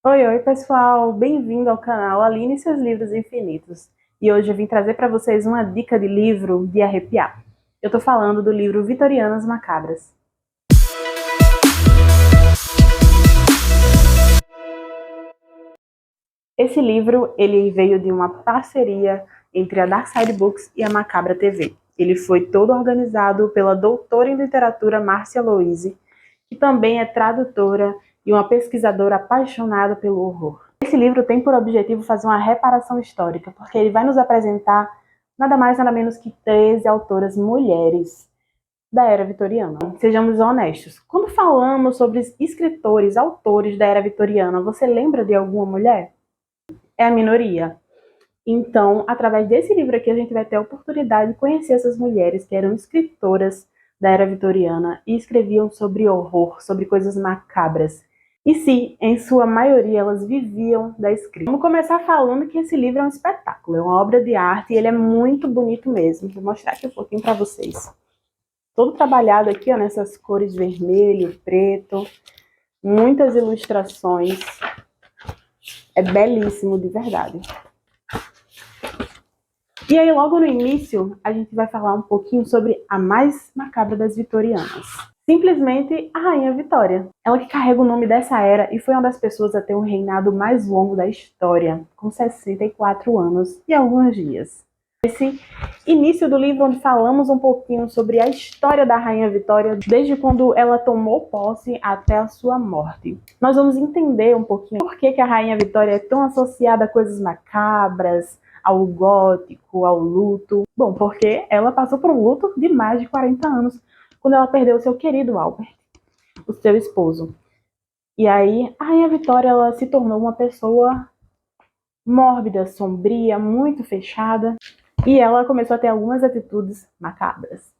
Oi, pessoal! Bem-vindo ao canal Aline e seus livros infinitos. E hoje eu vim trazer para vocês uma dica de livro de arrepiar. Eu tô falando do livro Vitorianas Macabras. Esse livro, ele veio de uma parceria entre a Darkside Books e a Macabra TV. Ele foi todo organizado pela doutora em literatura Márcia Louise, que também é tradutora e uma pesquisadora apaixonada pelo horror. Esse livro tem por objetivo fazer uma reparação histórica, porque ele vai nos apresentar nada mais nada menos que 13 autoras mulheres da era vitoriana. Sejamos honestos, quando falamos sobre escritores, autores da era vitoriana, você lembra de alguma mulher? É a minoria. Então, através desse livro aqui, a gente vai ter a oportunidade de conhecer essas mulheres que eram escritoras da era vitoriana e escreviam sobre horror, sobre coisas macabras. E sim, em sua maioria, elas viviam da escrita. Vamos começar falando que esse livro é um espetáculo, é uma obra de arte e ele é muito bonito mesmo. Vou mostrar aqui um pouquinho para vocês. Todo trabalhado aqui, ó, nessas cores vermelho, preto, muitas ilustrações. É belíssimo, de verdade. E aí, logo no início, a gente vai falar um pouquinho sobre a mais macabra das vitorianas. Simplesmente a Rainha Vitória. Ela que carrega o nome dessa era e foi uma das pessoas a ter um reinado mais longo da história, com 64 anos e alguns dias. Esse início do livro, onde falamos um pouquinho sobre a história da Rainha Vitória, desde quando ela tomou posse até a sua morte. Nós vamos entender um pouquinho por que a Rainha Vitória é tão associada a coisas macabras, ao gótico, ao luto. Bom, porque ela passou por um luto de mais de 40 anos, quando ela perdeu seu querido Albert, o seu esposo. E aí, a Rainha Vitória, ela se tornou uma pessoa mórbida, sombria, muito fechada, e ela começou a ter algumas atitudes macabras.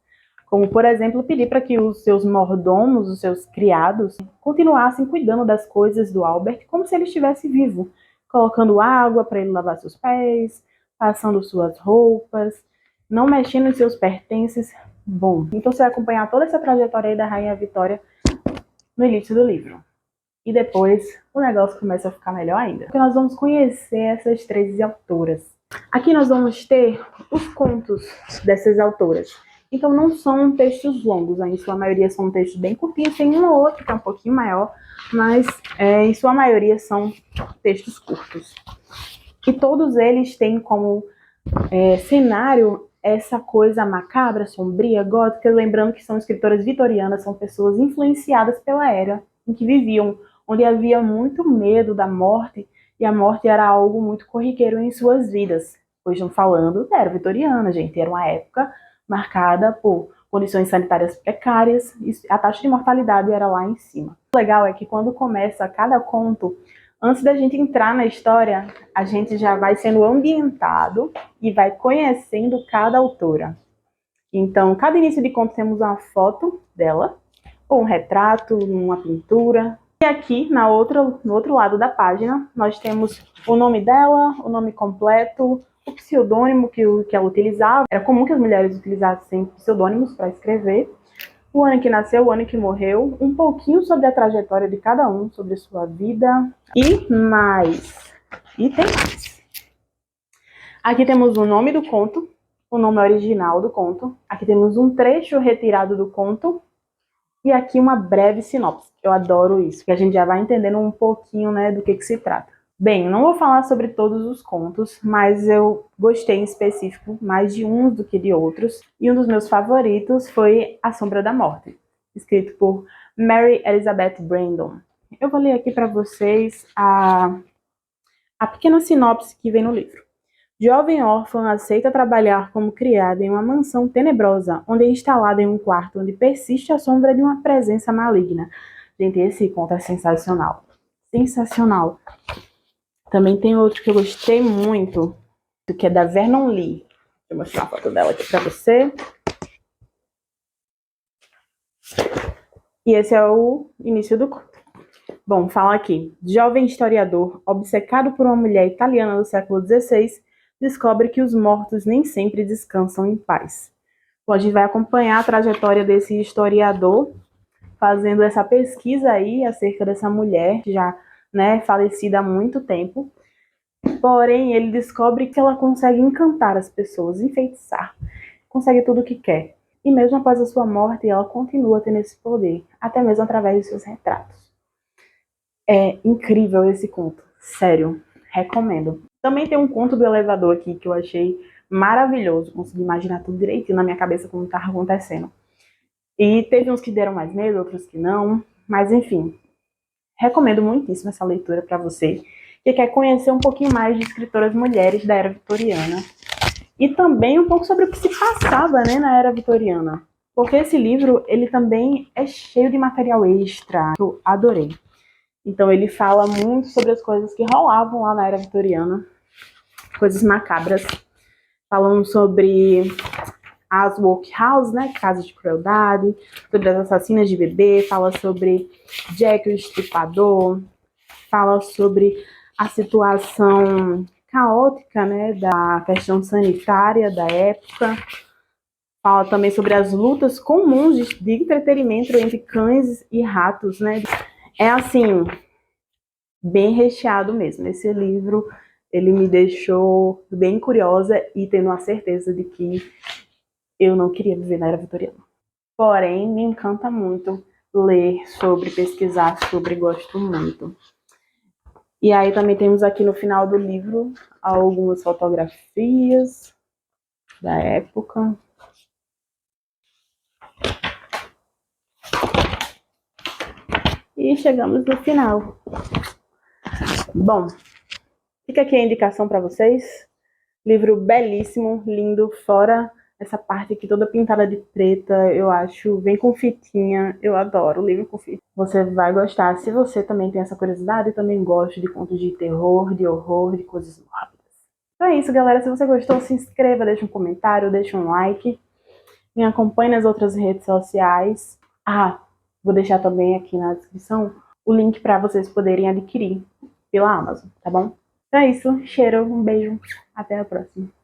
Como, por exemplo, pedir para que os seus mordomos, os seus criados, continuassem cuidando das coisas do Albert como se ele estivesse vivo, colocando água para ele lavar seus pés, passando suas roupas, não mexendo em seus pertences. Bom, então você vai acompanhar toda essa trajetória aí da Rainha Vitória no início do livro. E depois o negócio começa a ficar melhor ainda, porque nós vamos conhecer essas 13 autoras. Aqui nós vamos ter os contos dessas autoras. Então não são textos longos, em sua maioria são textos bem curtinhos, tem um ou outro que é um pouquinho maior, mas em sua maioria são textos curtos. E todos eles têm como cenário essa coisa macabra, sombria, gótica, lembrando que são escritoras vitorianas, são pessoas influenciadas pela era em que viviam, onde havia muito medo da morte, e a morte era algo muito corriqueiro em suas vidas. Pois estamos falando da era vitoriana, gente, era uma época marcada por condições sanitárias precárias, e a taxa de mortalidade era lá em cima. O legal é que quando começa cada conto, antes da gente entrar na história, a gente já vai sendo ambientado e vai conhecendo cada autora. Então, cada início de conto temos uma foto dela, ou um retrato, uma pintura. E aqui, no outro lado da página, nós temos o nome dela, o nome completo, o pseudônimo que ela utilizava. Era comum que as mulheres utilizassem pseudônimos para escrever. O ano que nasceu, o ano que morreu, um pouquinho sobre a trajetória de cada um, sobre sua vida e mais. E tem mais. Aqui temos o nome do conto, o nome original do conto. Aqui temos um trecho retirado do conto e aqui uma breve sinopse. Eu adoro isso, que a gente já vai entendendo um pouquinho, né, do que se trata. Bem, não vou falar sobre todos os contos, mas eu gostei em específico mais de uns do que de outros. E um dos meus favoritos foi A Sombra da Morte, escrito por Mary Elizabeth Brandon. Eu vou ler aqui para vocês a pequena sinopse que vem no livro. Jovem órfã aceita trabalhar como criada em uma mansão tenebrosa, onde é instalada em um quarto onde persiste a sombra de uma presença maligna. Gente, esse conto é sensacional. Sensacional. Também tem outro que eu gostei muito, que é da Vernon Lee. Deixa eu mostrar a foto dela aqui para você. E esse é o início do conto. Bom, fala aqui. Jovem historiador, obcecado por uma mulher italiana do século XVI, descobre que os mortos nem sempre descansam em paz. Bom, a gente vai acompanhar a trajetória desse historiador, fazendo essa pesquisa aí acerca dessa mulher, que já né, falecida há muito tempo. Porém, ele descobre que ela consegue encantar as pessoas, enfeitiçar, consegue tudo o que quer. E mesmo após a sua morte, ela continua tendo esse poder, até mesmo através de seus retratos. É incrível esse conto, sério, recomendo. Também tem um conto do elevador aqui que eu achei maravilhoso, consegui imaginar tudo direitinho na minha cabeça como estava acontecendo. E teve uns que deram mais medo, outros que não, mas enfim, recomendo muitíssimo essa leitura para você que quer conhecer um pouquinho mais de escritoras mulheres da era vitoriana e também um pouco sobre o que se passava, né, na era vitoriana. Porque esse livro, ele também é cheio de material extra, que eu adorei. Então ele fala muito sobre as coisas que rolavam lá na era vitoriana, coisas macabras, falando sobre as workhouse, né, casas de crueldade, sobre as assassinas de bebê, fala sobre Jack o Estripador, fala sobre a situação caótica, né, da questão sanitária da época, fala também sobre as lutas comuns de entretenimento entre cães e ratos, né. É assim, bem recheado mesmo. Esse livro, ele me deixou bem curiosa e tendo a certeza de que eu não queria viver na era vitoriana. Porém, me encanta muito ler sobre, pesquisar sobre, gosto muito. E aí também temos aqui no final do livro algumas fotografias da época. E chegamos no final. Bom, fica aqui a indicação para vocês. Livro belíssimo, lindo, fora essa parte aqui toda pintada de preta, eu acho, vem com fitinha, eu adoro livro com fita. Você vai gostar, se você também tem essa curiosidade, e também gosta de contos de terror, de horror, de coisas mórbidas. Então é isso, galera, se você gostou, se inscreva, deixa um comentário, deixa um like, me acompanhe nas outras redes sociais. Ah, vou deixar também aqui na descrição o link para vocês poderem adquirir pela Amazon, tá bom? Então é isso, cheiro, um beijo, até a próxima.